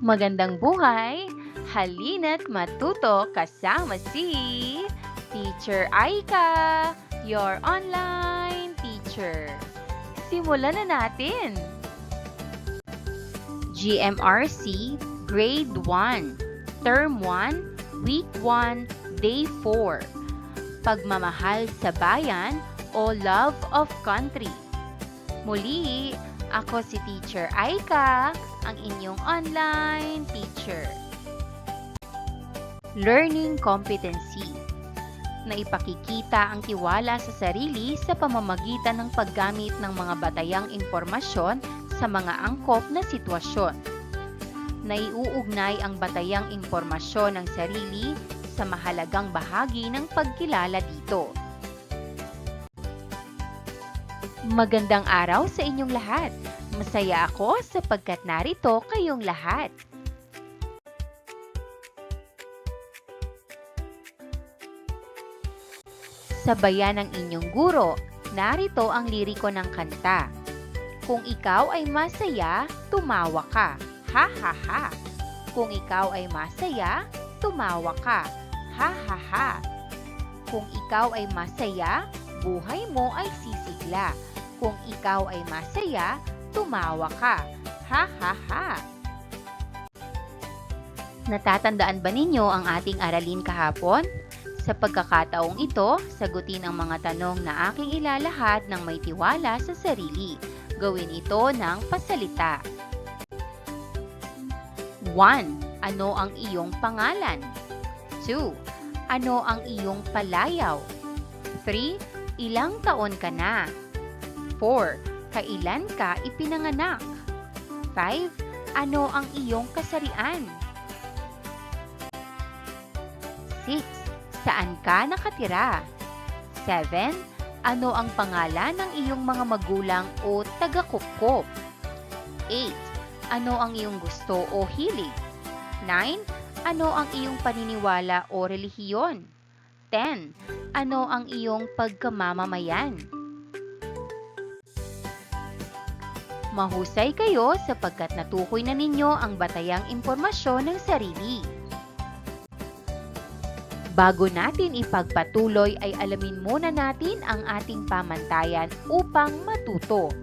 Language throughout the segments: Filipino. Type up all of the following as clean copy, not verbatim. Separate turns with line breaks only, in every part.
Magandang buhay! Halina't matuto kasama si Teacher Aika, your online teacher. Simulan na natin! GMRC Grade 1, Term 1, Week 1, Day 4. Pagmamahal sa bayan o Love of Country. Muli, ako si Teacher Aika, ang inyong online teacher. Learning competency. Naipakikita ang tiwala sa sarili sa pamamagitan ng paggamit ng mga batayang impormasyon sa mga angkop na sitwasyon. Naiuugnay ang batayang impormasyon ng sarili sa mahalagang bahagi ng pagkilala dito. Magandang araw sa inyong lahat! Masaya ako sapagkat narito kayong lahat. Sabayan ng inyong guro, narito ang liriko ng kanta. Kung ikaw ay masaya, tumawa ka. Ha ha ha. Kung ikaw ay masaya, tumawa ka. Ha ha ha. Kung ikaw ay masaya, buhay mo ay sisigla. Kung ikaw ay masaya, tumawa ka. Ha ha ha. Natatandaan ba ninyo ang ating aralin kahapon? Sa pagkakataong ito, sagutin ang mga tanong na aking ilalahad ng may tiwala sa sarili. Gawin ito ng pasalita. 1. Ano ang iyong pangalan? 2. Ano ang iyong palayaw? 3. Ilang taon ka na? 4. Kailan ka ipinanganak? 5. Ano ang iyong kasarian? 6. Saan ka nakatira? 7. Ano ang pangalan ng iyong mga magulang o taga-kupkop? 8. Ano ang iyong gusto o hilig? 9. Ano ang iyong paniniwala o relihiyon? 10. Ano ang iyong pagkamamamayan? Mahusay kayo sapagkat natukoy na ninyo ang batayang impormasyon ng sarili. Bago natin ipagpatuloy ay alamin muna natin ang ating pamantayan upang matuto.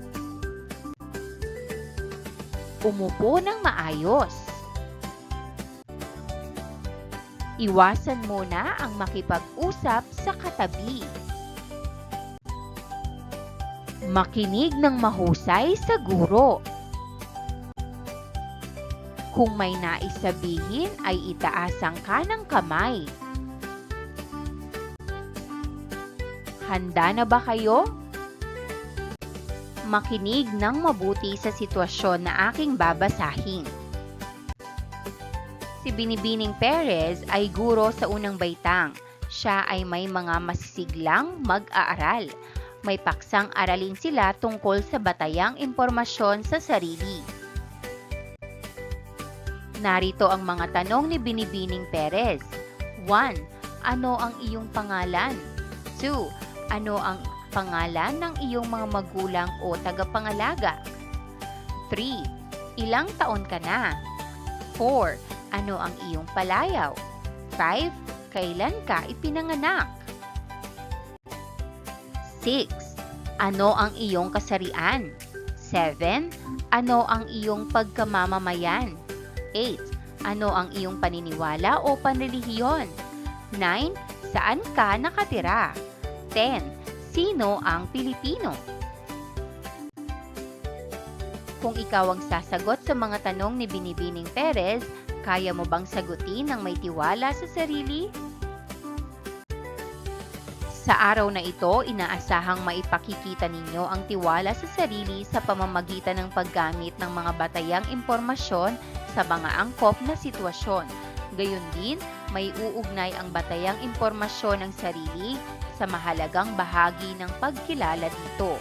Umupo ng maayos. Iwasan muna ang makipag-usap sa katabi. Makinig ng mahusay sa guro. Kung may nais sabihin ay itaas ang kanang kamay. Handa na ba kayo? Makinig ng mabuti sa sitwasyon na aking babasahin. Si Binibining Perez ay guro sa unang baitang. Siya ay may mga masisiglang mag-aaral. May paksang aralin sila tungkol sa batayang impormasyon sa sarili. Narito ang mga tanong ni Binibining Perez. 1. Ano ang iyong pangalan? 2. Ano ang pangalan ng iyong mga magulang o tagapangalaga? 3. Ilang taon ka na? 4. Ano ang iyong palayaw? 5. Kailan ka ipinanganak? 6. Ano ang iyong kasarian? 7. Ano ang iyong pagkamamamayan? 8. Ano ang iyong paniniwala o panrelihiyon? 9. Saan ka nakatira? 10. Sino ang Pilipino? Kung ikaw ang sasagot sa mga tanong ni Binibining Perez, kaya mo bang sagutin ng may tiwala sa sarili? Sa araw na ito, inaasahang maipakikita ninyo ang tiwala sa sarili sa pamamagitan ng paggamit ng mga batayang impormasyon sa mga angkop na sitwasyon. Gayon din, may uugnay ang batayang impormasyon ng sarili sa mahalagang bahagi ng pagkilala dito.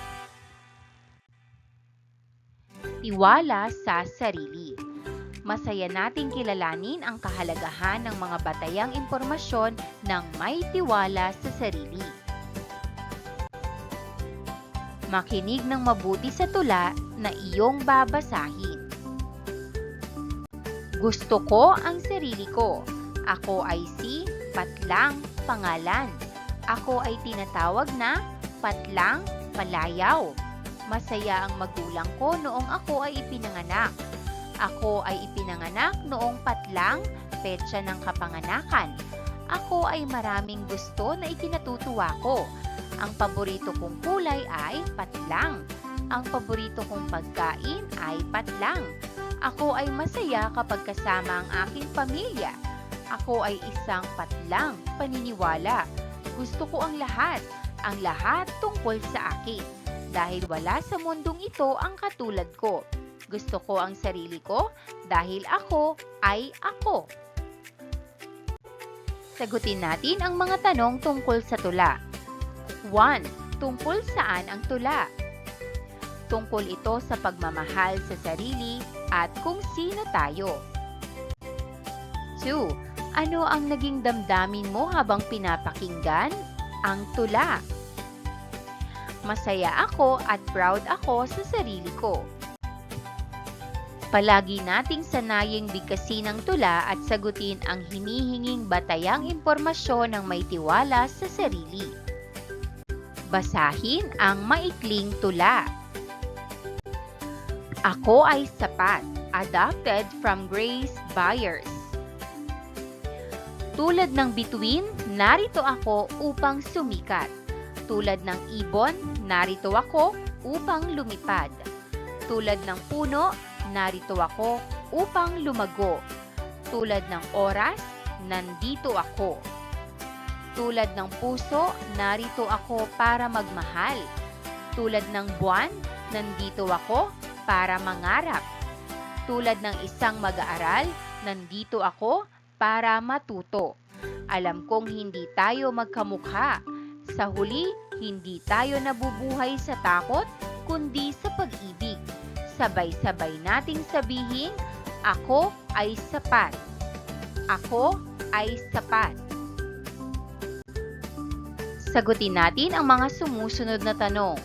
Tiwala sa sarili. Masaya nating kilalanin ang kahalagahan ng mga batayang impormasyon ng may tiwala sa sarili. Makinig ng mabuti sa tula na iyong babasahin. Gusto ko ang sarili ko. Ako ay si Patlang pangalan. Ako ay tinatawag na Patlang Palayaw. Masaya ang magulang ko noong ako ay ipinanganak. Ako ay ipinanganak noong Patlang, petsa ng kapanganakan. Ako ay maraming gusto na ikinatutuwa ko. Ang paborito kong kulay ay patlang. Ang paborito kong pagkain ay patlang. Ako ay masaya kapag kasama ang aking pamilya. Ako ay isang patlang paniniwala. Gusto ko ang lahat tungkol sa akin. Dahil wala sa mundong ito ang katulad ko. Gusto ko ang sarili ko dahil ako ay ako. Sagutin natin ang mga tanong tungkol sa tula. 1. Tungkol saan ang tula? Tungkol ito sa pagmamahal sa sarili at kung sino tayo. 2. Ano ang naging damdamin mo habang pinapakinggan ang tula? Masaya ako at proud ako sa sarili ko. Palagi nating sanaying bigkasin ang tula at sagutin ang hinihinging batayang impormasyon ng may tiwala sa sarili. Basahin ang maikling tula. Ako ay sapat, adapted from Grace Byers. Tulad ng bituin, narito ako upang sumikat. Tulad ng ibon, narito ako upang lumipad. Tulad ng puno, narito ako upang lumago. Tulad ng oras, nandito ako. Tulad ng puso, narito ako para magmahal. Tulad ng buwan, nandito ako para mangarap. Tulad ng isang mag-aaral, nandito ako para matuto. Alam kong hindi tayo magkamukha. Sa huli, hindi tayo nabubuhay sa takot, kundi sa pag-ibig. Sabay-sabay nating sabihin, ako ay sapat. Ako ay sapat. Sagutin natin ang mga sumusunod na tanong.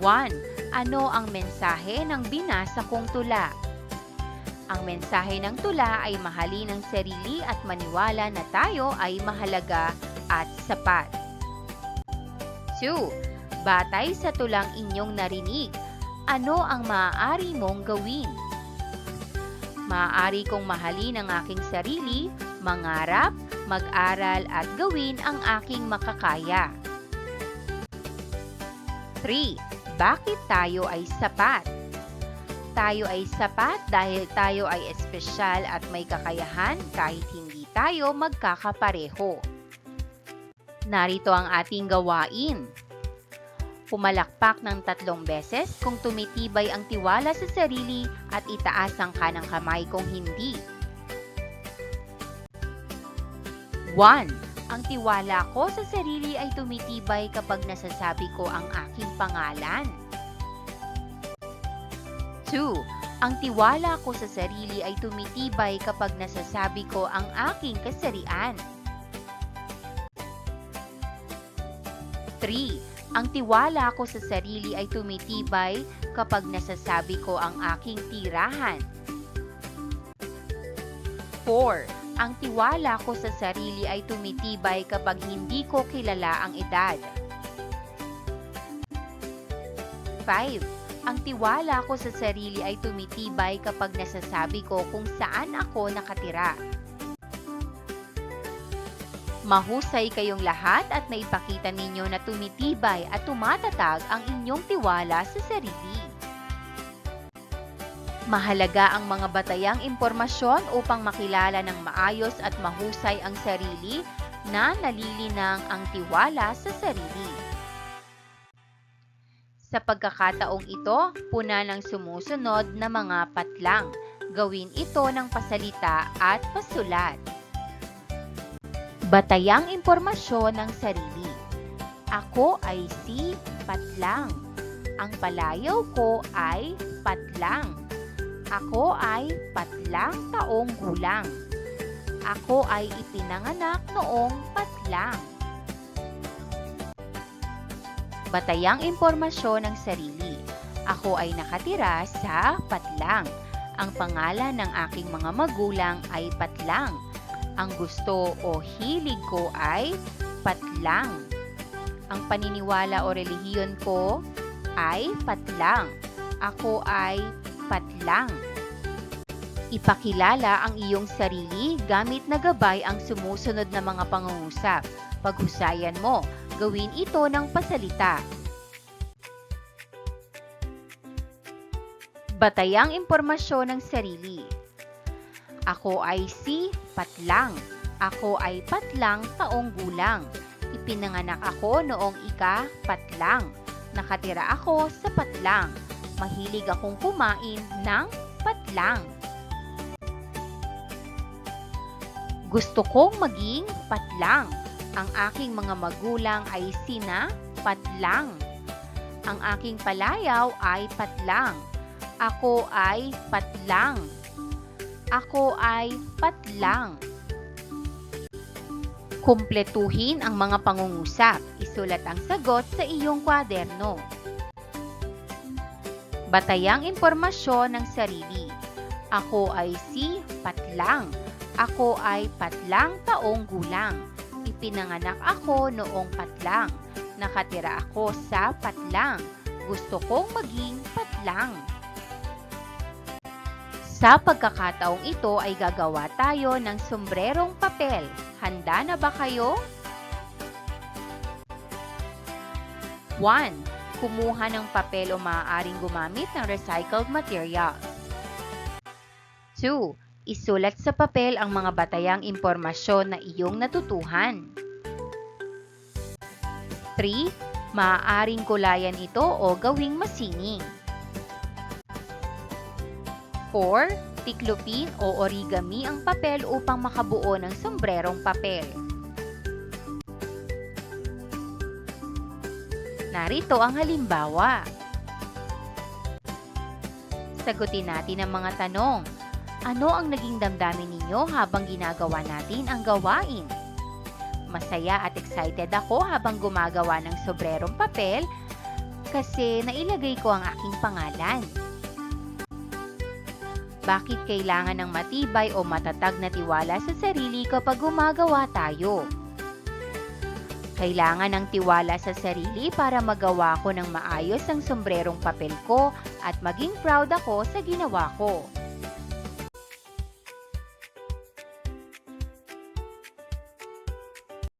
1. Ano ang mensahe ng binasa kong tula? Ang mensahe ng tula ay mahalin ang sarili at maniwala na tayo ay mahalaga at sapat. 2. Batay sa tulang inyong narinig, ano ang maaari mong gawin? Maaari kong mahalin ang aking sarili, mangarap, mag-aral at gawin ang aking makakaya. 3. Bakit tayo ay sapat? Tayo ay sapat dahil tayo ay espesyal at may kakayahan kahit hindi tayo magkakapareho. Narito ang ating gawain. Pumalakpak ng 3 beses kung tumitibay ang tiwala sa sarili at itaas ang kanang kamay kung hindi. 1. Ang tiwala ko sa sarili ay tumitibay kapag nasasabi ko ang aking pangalan. 2. Ang tiwala ko sa sarili ay tumitibay kapag nasasabi ko ang aking kasarian. 3. Ang tiwala ko sa sarili ay tumitibay kapag nasasabi ko ang aking tirahan. 4. Ang tiwala ko sa sarili ay tumitibay kapag hindi ko kilala ang edad. 5. Ang tiwala ko sa sarili ay tumitibay kapag nasasabi ko kung saan ako nakatira. Mahusay kayong lahat at naipakita ninyo na tumitibay at tumatatag ang inyong tiwala sa sarili. Mahalaga ang mga batayang impormasyon upang makilala ng maayos at mahusay ang sarili na nalilinang ang tiwala sa sarili. Sa pagkakataong ito, puna ng sumusunod na mga patlang. Gawin ito ng pasalita at pasulat. Batayang impormasyon ng sarili. Ako ay si Patlang. Ang palayaw ko ay Patlang. Ako ay 4 taong gulang. Ako ay ipinanganak noong Patlang. Batayang impormasyon ng sarili. Ako ay nakatira sa Patlang. Ang pangalan ng aking mga magulang ay Patlang. Ang gusto o hilig ko ay patlang. Ang paniniwala o relihiyon ko ay patlang. Ako ay patlang. Ipakilala ang iyong sarili gamit na gabay ang sumusunod na mga pangungusap. Paghusayan mo, gawin ito ng pasalita. Batayang impormasyon ng sarili. Ako ay si Patlang. Ako ay patlang taong gulang. Ipinanganak ako noong ika-patlang. Nakatira ako sa patlang. Mahilig akong kumain ng patlang. Gusto kong maging patlang. Ang aking mga magulang ay sina Patlang. Ang aking palayaw ay patlang. Ako ay patlang. Ako ay patlang. Kumpletuhin ang mga pangungusap. Isulat ang sagot sa iyong kwaderno. Batayang impormasyon ng sarili. Ako ay si Patlang. Ako ay patlang taong gulang. Ipinanganak ako noong patlang. Nakatira ako sa patlang. Gusto kong maging patlang. Sa pagkakataong ito ay gagawa tayo ng sombrerong papel. Handa na ba kayo? 1. Kumuha ng papel o maaaring gumamit ng recycled materials. 2. Isulat sa papel ang mga batayang impormasyon na iyong natutuhan. 3. Maaaring kulayan ito o gawing masining. 4. Tiklopin o origami ang papel upang makabuo ng sombrerong papel. Narito ang halimbawa. Sagutin natin ang mga tanong. Ano ang naging damdamin ninyo habang ginagawa natin ang gawain? Masaya at excited ako habang gumagawa ng sombrerong papel kasi nailagay ko ang aking pangalan. Bakit kailangan ng matibay o matatag na tiwala sa sarili kapag gumagawa tayo? Kailangan ng tiwala sa sarili para magawa ko ng maayos ang sombrerong papel ko at maging proud ako sa ginawa ko.